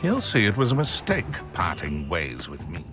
He'll see it was a mistake parting ways with me.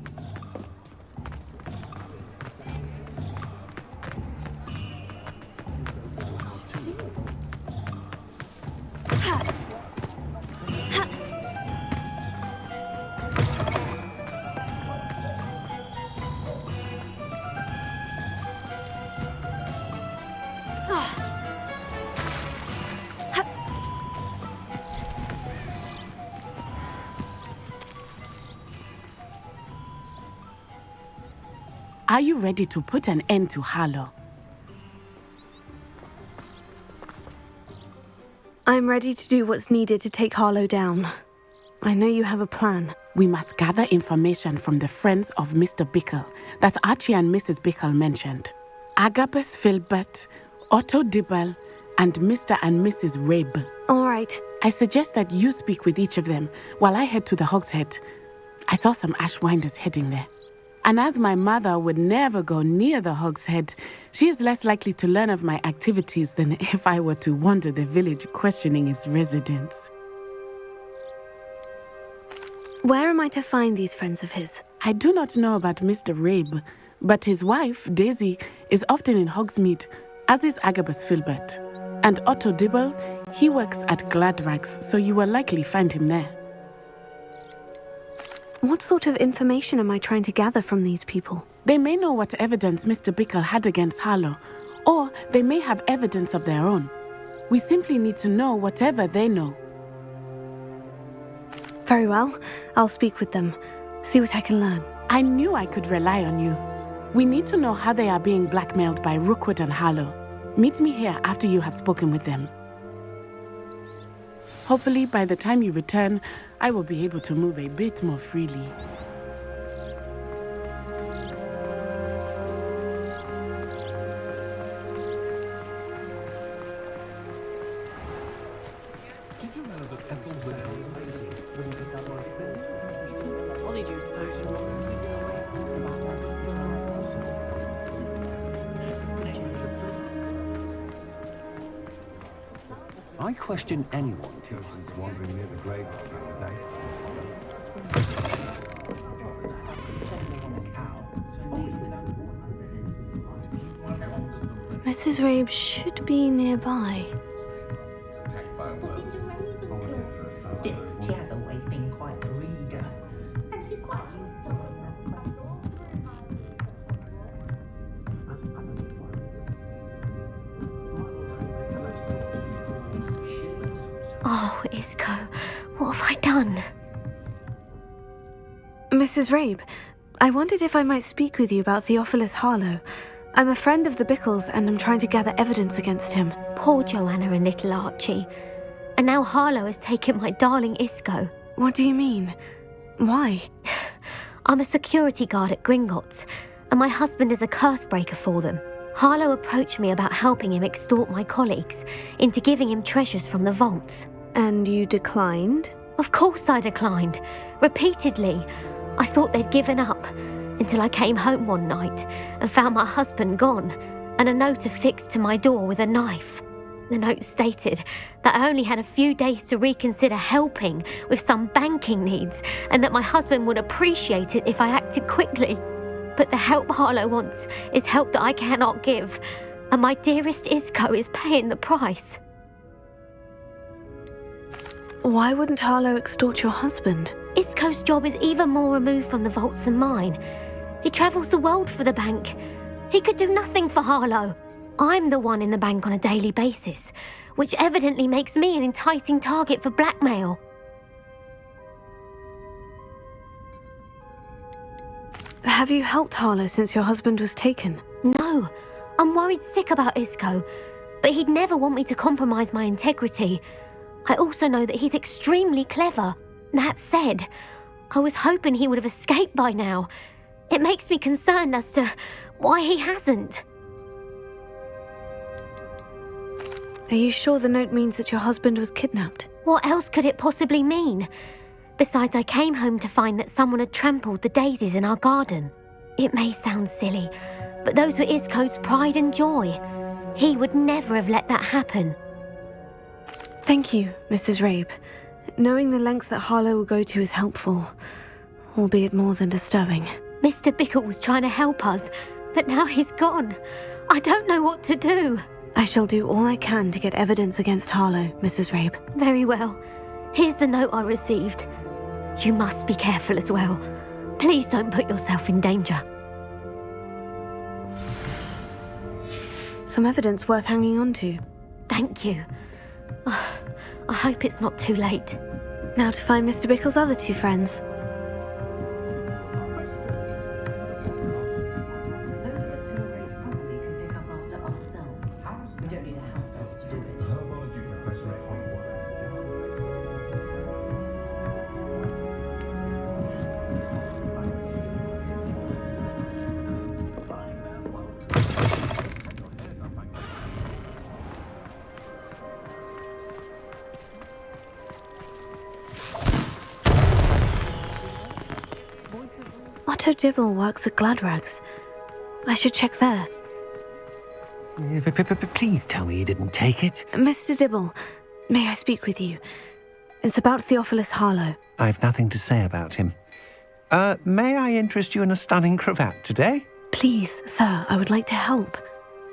Are you ready to put an end to Harlow? I'm ready to do what's needed to take Harlow down. I know you have a plan. We must gather information from the friends of Mr. Bickle that Archie and Mrs. Bickle mentioned. Agabus Filbert, Otto Dibble, and Mr. and Mrs. Rabe. All right. I suggest that you speak with each of them while I head to the Hogshead. I saw some Ashwinders heading there. And as my mother would never go near the Hogshead, she is less likely to learn of my activities than if I were to wander the village questioning its residents. Where am I to find these friends of his? I do not know about Mr. Rabe, but his wife, Daisy, is often in Hogsmeade, as is Agabus Filbert. And Otto Dibble, he works at Gladrags, so you will likely find him there. What sort of information am I trying to gather from these people? They may know what evidence Mr. Bickle had against Harlow, or they may have evidence of their own. We simply need to know whatever they know. Very well. I'll speak with them. See what I can learn. I knew I could rely on you. We need to know how they are being blackmailed by Rookwood and Harlow. Meet me here after you have spoken with them. Hopefully, by the time you return, I will be able to move a bit more freely. Did you know that Ethelwyn wouldn't get that much Polyjuice potion. I question anyone who's wandering near the graveyard during the day. Mrs. Rabe should be nearby. Still, she has always been quite a reader. And she's quite used to it. Oh, Isco, what have I done? Mrs. Rabe, I wondered if I might speak with you about Theophilus Harlow. I'm a friend of the Bickles and I'm trying to gather evidence against him. Poor Joanna and little Archie. And now Harlow has taken my darling Isco. What do you mean? Why? I'm a security guard at Gringotts, and my husband is a curse breaker for them. Harlow approached me about helping him extort my colleagues into giving him treasures from the vaults. And you declined? Of course I declined. Repeatedly. I thought they'd given up, until I came home one night and found my husband gone, and a note affixed to my door with a knife. The note stated that I only had a few days to reconsider helping with some banking needs, and that my husband would appreciate it if I acted quickly. But the help Harlow wants is help that I cannot give, and my dearest Isco is paying the price. Why wouldn't Harlow extort your husband? Isco's job is even more removed from the vaults than mine. He travels the world for the bank. He could do nothing for Harlow. I'm the one in the bank on a daily basis, which evidently makes me an enticing target for blackmail. Have you helped Harlow since your husband was taken? No, I'm worried sick about Isco, but he'd never want me to compromise my integrity. I also know that he's extremely clever. That said, I was hoping he would have escaped by now. It makes me concerned as to why he hasn't. Are you sure the note means that your husband was kidnapped? What else could it possibly mean? Besides, I came home to find that someone had trampled the daisies in our garden. It may sound silly, but those were Isco's pride and joy. He would never have let that happen. Thank you, Mrs. Rabe. Knowing the lengths that Harlow will go to is helpful, albeit more than disturbing. Mr. Bickle was trying to help us, but now he's gone. I don't know what to do. I shall do all I can to get evidence against Harlow, Mrs. Rabe. Very well. Here's the note I received. You must be careful as well. Please don't put yourself in danger. Some evidence worth hanging on to. Thank you. I hope it's not too late. Now to find Mr. Bickle's other two friends. Those of us who are raised properly can pick up after ourselves. We don't need a house elf to do it. Herbology professor at Hogwarts. Otto Dibble works at Gladrags. I should check there. Please tell me you didn't take it. Mr. Dibble, may I speak with you? It's about Theophilus Harlow. I've nothing to say about him. May I interest you in a stunning cravat today? Please, sir, I would like to help.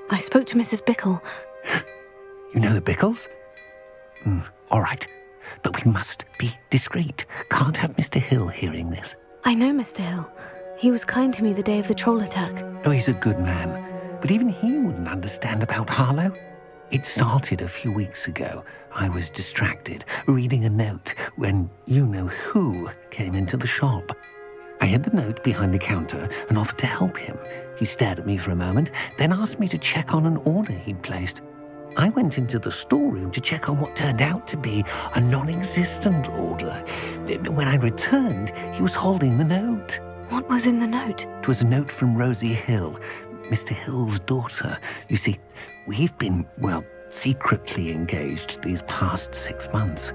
I spoke to Mrs. Bickle. You know the Bickles? All right. But we must be discreet. Can't have Mr. Hill hearing this. I know Mr. Hill. He was kind to me the day of the troll attack. Oh, he's a good man. But even he wouldn't understand about Harlow. It started a few weeks ago. I was distracted, reading a note, when you-know-who came into the shop. I hid the note behind the counter and offered to help him. He stared at me for a moment, then asked me to check on an order he'd placed. I went into the storeroom to check on what turned out to be a non-existent order. When I returned, he was holding the note. What was in the note? It was a note from Rosie Hill, Mr. Hill's daughter. You see, we've been, secretly engaged these past 6 months.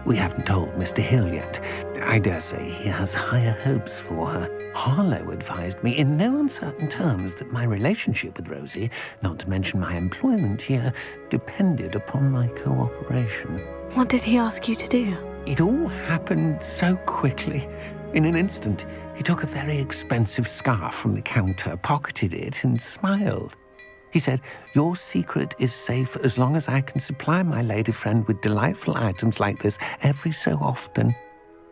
We haven't told Mr. Hill yet. I dare say he has higher hopes for her. Harlow advised me in no uncertain terms that my relationship with Rosie, not to mention my employment here, depended upon my cooperation. What did he ask you to do? It all happened so quickly. In an instant, he took a very expensive scarf from the counter, pocketed it, and smiled. He said, "Your secret is safe as long as I can supply my lady friend with delightful items like this every so often."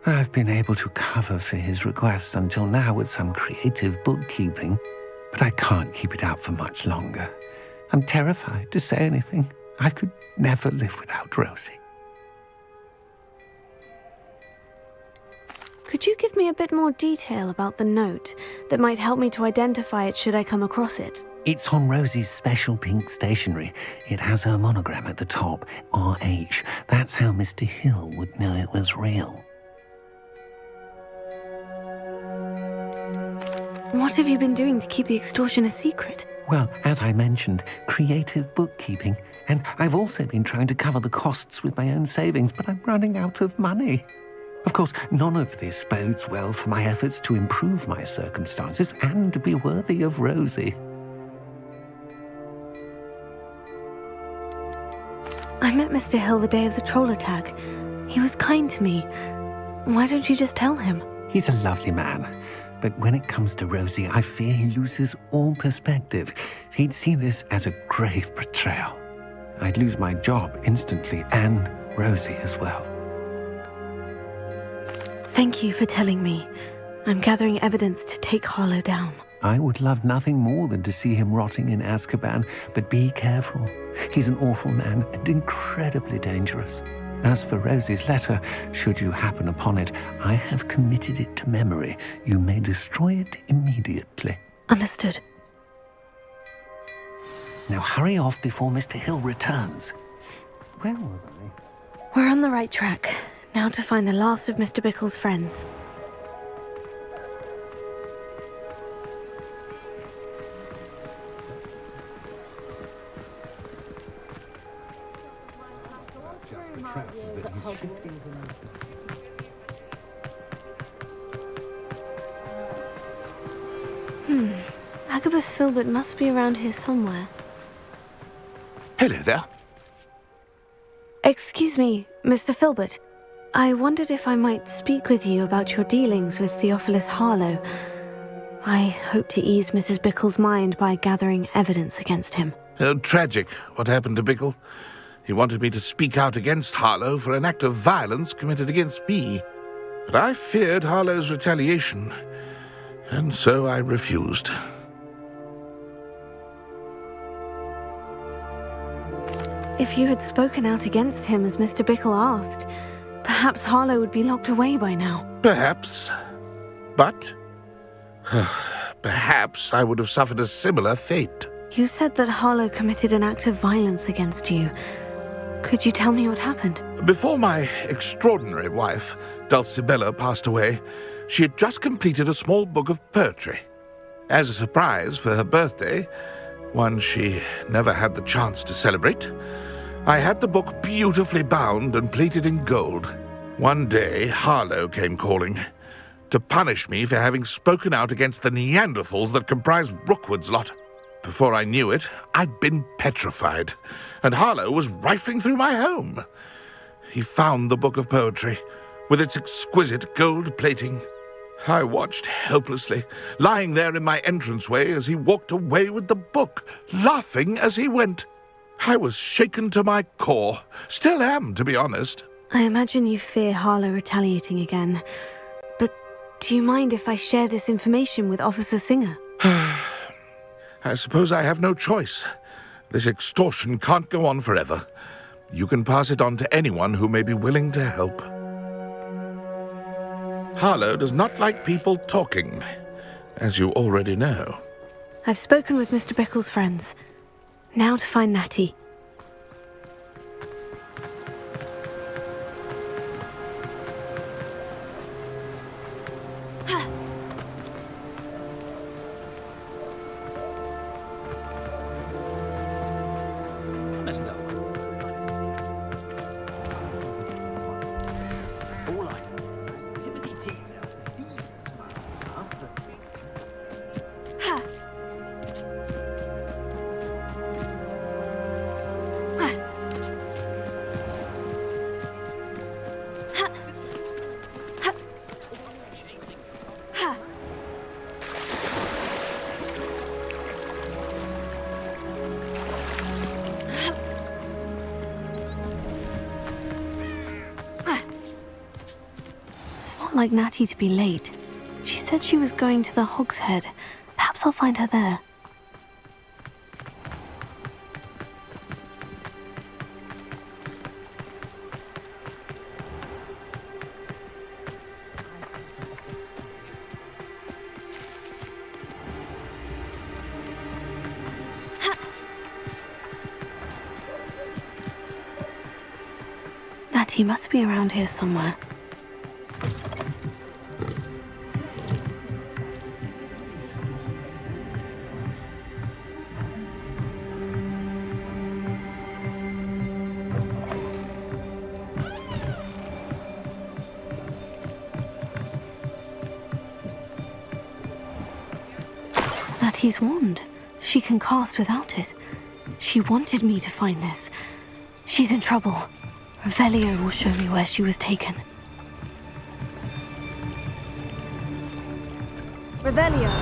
I've been able to cover for his requests until now with some creative bookkeeping, but I can't keep it up for much longer. I'm terrified to say anything. I could never live without Rosie. Could you give me a bit more detail about the note that might help me to identify it should I come across it? It's on Rosie's special pink stationery. It has her monogram at the top, RH. That's how Mr. Hill would know it was real. What have you been doing to keep the extortion a secret? Well, as I mentioned, creative bookkeeping. And I've also been trying to cover the costs with my own savings, but I'm running out of money. Of course, none of this bodes well for my efforts to improve my circumstances and to be worthy of Rosie. I met Mr. Hill the day of the troll attack. He was kind to me. Why don't you just tell him? He's a lovely man. But when it comes to Rosie, I fear he loses all perspective. He'd see this as a grave betrayal. I'd lose my job instantly, and Rosie as well. Thank you for telling me. I'm gathering evidence to take Harlow down. I would love nothing more than to see him rotting in Azkaban, but be careful. He's an awful man and incredibly dangerous. As for Rosie's letter, should you happen upon it, I have committed it to memory. You may destroy it immediately. Understood. Now hurry off before Mr. Hill returns. Where was I? We're on the right track. Now to find the last of Mr. Bickle's friends. Just the trousers that he's shifting from. Agabus Filbert must be around here somewhere. Hello there. Excuse me, Mr. Filbert. I wondered if I might speak with you about your dealings with Theophilus Harlow. I hope to ease Mrs. Bickle's mind by gathering evidence against him. Tragic, what happened to Bickle. He wanted me to speak out against Harlow for an act of violence committed against me. But I feared Harlow's retaliation, and so I refused. If you had spoken out against him as Mr. Bickle asked, perhaps Harlow would be locked away by now. Perhaps. But perhaps I would have suffered a similar fate. You said that Harlow committed an act of violence against you. Could you tell me what happened? Before my extraordinary wife, Dulcibella, passed away, she had just completed a small book of poetry. As a surprise for her birthday, one she never had the chance to celebrate, I had the book beautifully bound and plated in gold. One day, Harlow came calling to punish me for having spoken out against the Neanderthals that comprise Rookwood's lot. Before I knew it, I'd been petrified, and Harlow was rifling through my home. He found the book of poetry, with its exquisite gold plating. I watched helplessly, lying there in my entranceway as he walked away with the book, laughing as he went. I was shaken to my core. Still am, to be honest. I imagine you fear Harlow retaliating again. But do you mind if I share this information with Officer Singer? I suppose I have no choice. This extortion can't go on forever. You can pass it on to anyone who may be willing to help. Harlow does not like people talking, as you already know. I've spoken with Mr. Bickle's friends. Now to find Natty. Let's go. All I Timothy T. It's not like Natty to be late. She said she was going to the Hog's Head. Perhaps I'll find her there. Natty must be around here somewhere. Natty's wand. She can cast without it. She wanted me to find this. She's in trouble. Revelio will show me where she was taken. Revelio!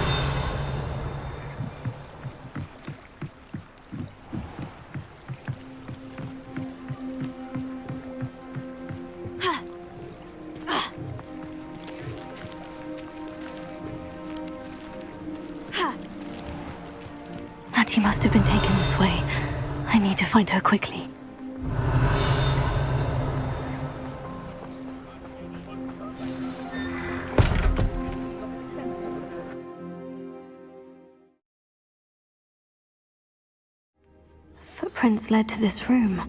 Natty must have been taken this way. I need to find her quickly. Footprints led to this room.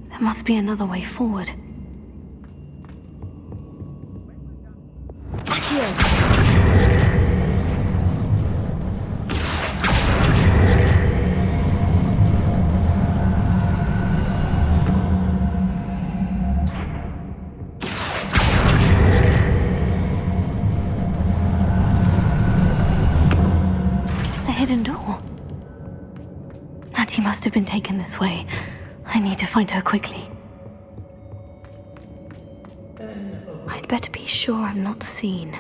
There must be another way forward. Here. The hidden door. Natty must have been taken this way. I need to find her quickly. I'd better be sure I'm not seen.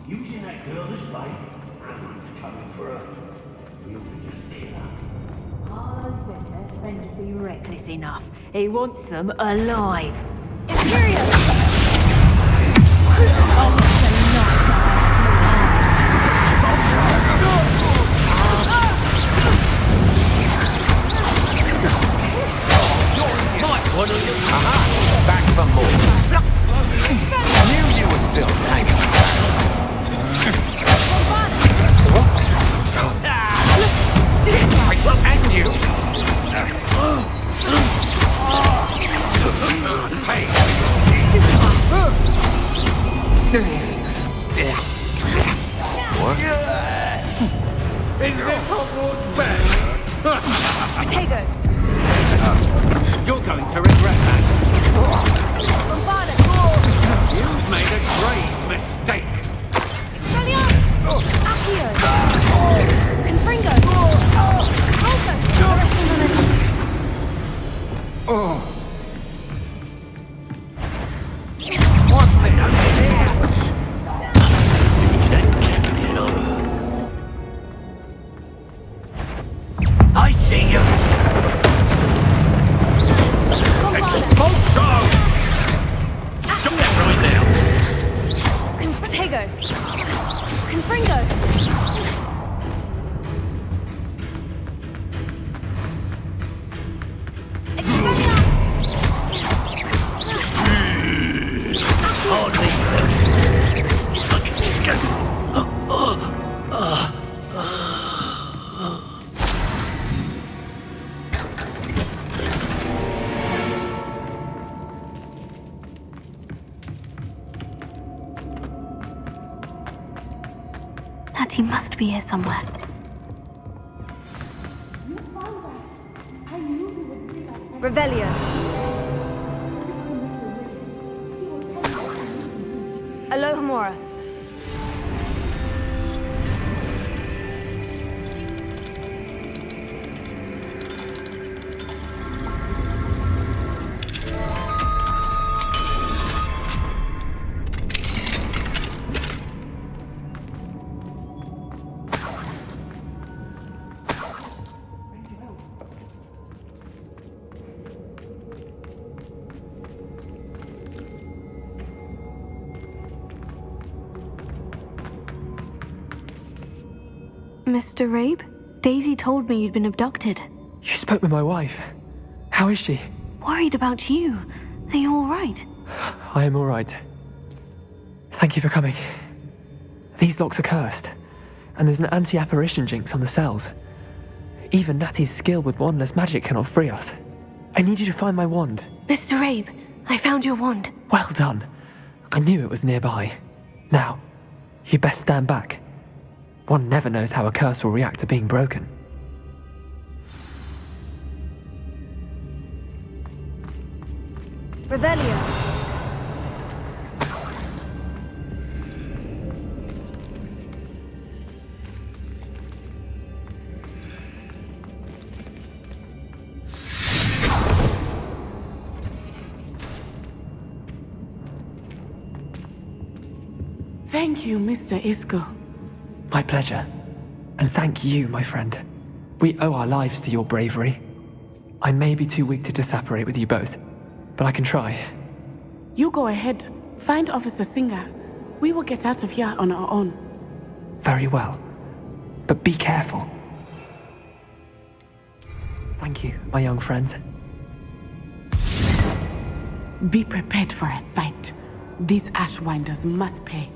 Using that girl as bait, everyone's coming for her. We'll just kill her. Carlo says her friend would be reckless enough. He wants them alive. Imperial! Back for more. Knew you were still hanging. And you. Hey. What? Is this Hogwarts bad? Protego! You're going to regret that. You've made a grave mistake. Accio! Confringo! Also, resting on it. What's been over there? That can't get on. I see you. Expulso! Stop that right now. Protego! Confringo! He must be here somewhere. Revelio. Alohomora. Mr. Rabe? Daisy told me you'd been abducted. You spoke with my wife. How is she? Worried about you. Are you all right? I am all right. Thank you for coming. These locks are cursed, and there's an anti-apparition jinx on the cells. Even Natty's skill with wandless magic cannot free us. I need you to find my wand. Mr. Rabe, I found your wand. Well done. I knew it was nearby. Now, you best stand back. One never knows how a curse will react to being broken. Revelio. Thank you, Mr. Isco. My pleasure. And thank you, my friend. We owe our lives to your bravery. I may be too weak to disapparate with you both, but I can try. You go ahead. Find Officer Singer. We will get out of here on our own. Very well. But be careful. Thank you, my young friends. Be prepared for a fight. These Ashwinders must pay.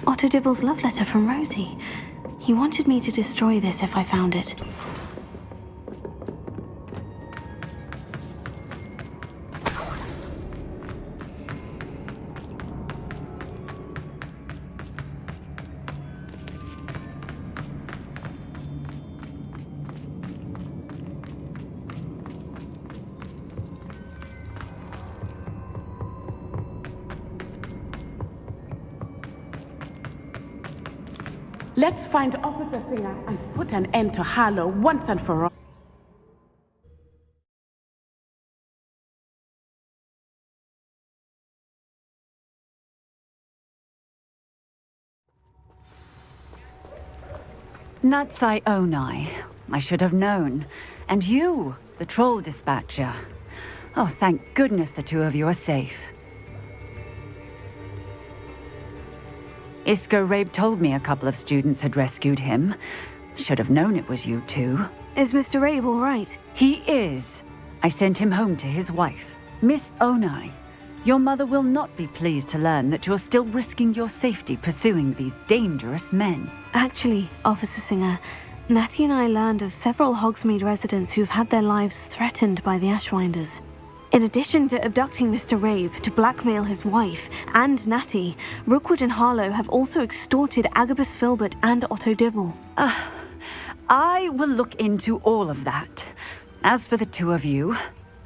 Otto Dibble's love letter from Rosie. He wanted me to destroy this if I found it. Let's find Officer Singer and put an end to Harlow once and for all. Natsai Onai. I should have known. And you, the troll dispatcher. Oh, thank goodness the two of you are safe. Isco Rabe told me a couple of students had rescued him. Should have known it was you two. Is Mr. Rabe all right? He is. I sent him home to his wife. Miss Onai, your mother will not be pleased to learn that you're still risking your safety pursuing these dangerous men. Actually, Officer Singer, Natty and I learned of several Hogsmeade residents who've had their lives threatened by the Ashwinders. In addition to abducting Mr. Rabe to blackmail his wife and Natty, Rookwood and Harlow have also extorted Agabus Filbert and Otto Dibble. I will look into all of that. As for the two of you,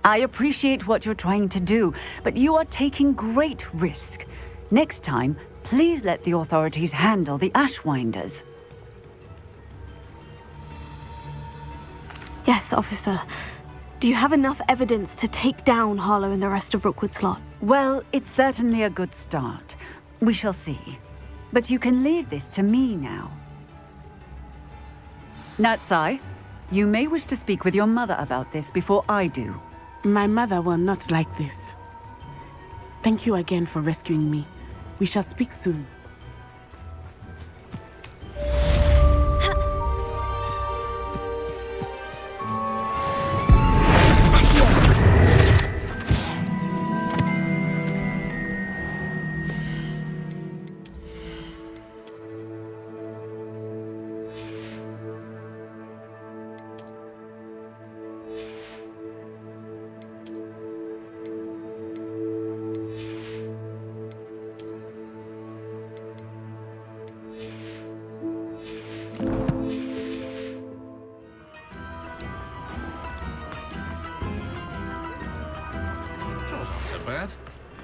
I appreciate what you're trying to do, but you are taking great risk. Next time, please let the authorities handle the Ashwinders. Yes, officer. Do you have enough evidence to take down Harlow and the rest of Rookwood's lot? Well, it's certainly a good start. We shall see. But you can leave this to me now. Natsai, you may wish to speak with your mother about this before I do. My mother will not like this. Thank you again for rescuing me. We shall speak soon.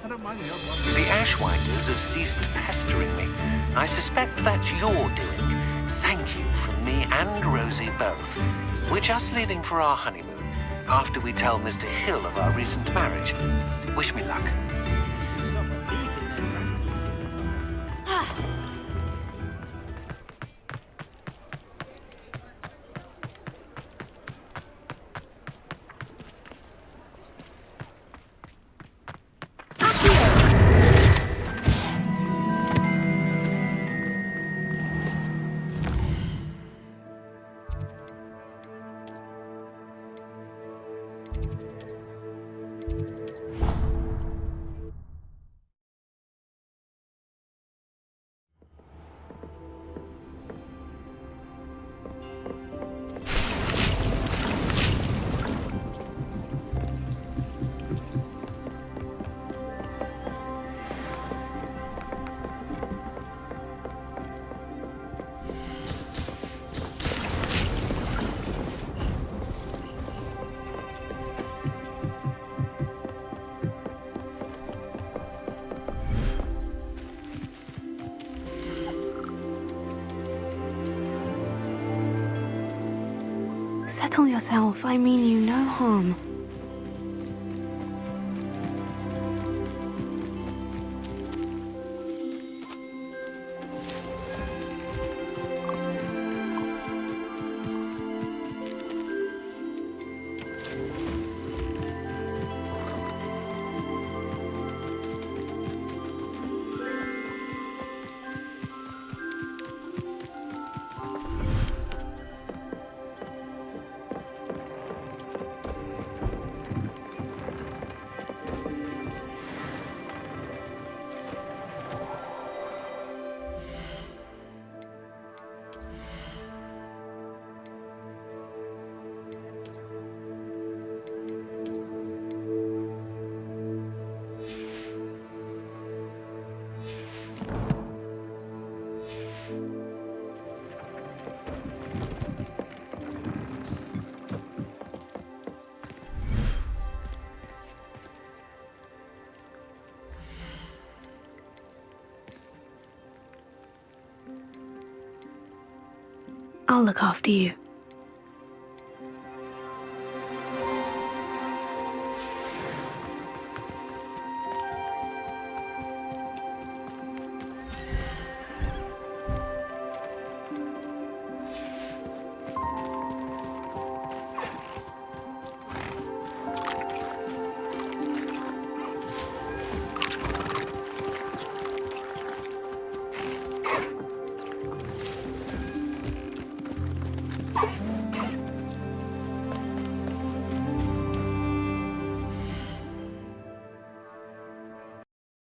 The Ashwinders have ceased pestering me. I suspect that's your doing. Thank you from me and Rosie both. We're just leaving for our honeymoon, after we tell Mr. Hill of our recent marriage. Wish me luck. Settle yourself. I mean you no harm. I'll look after you.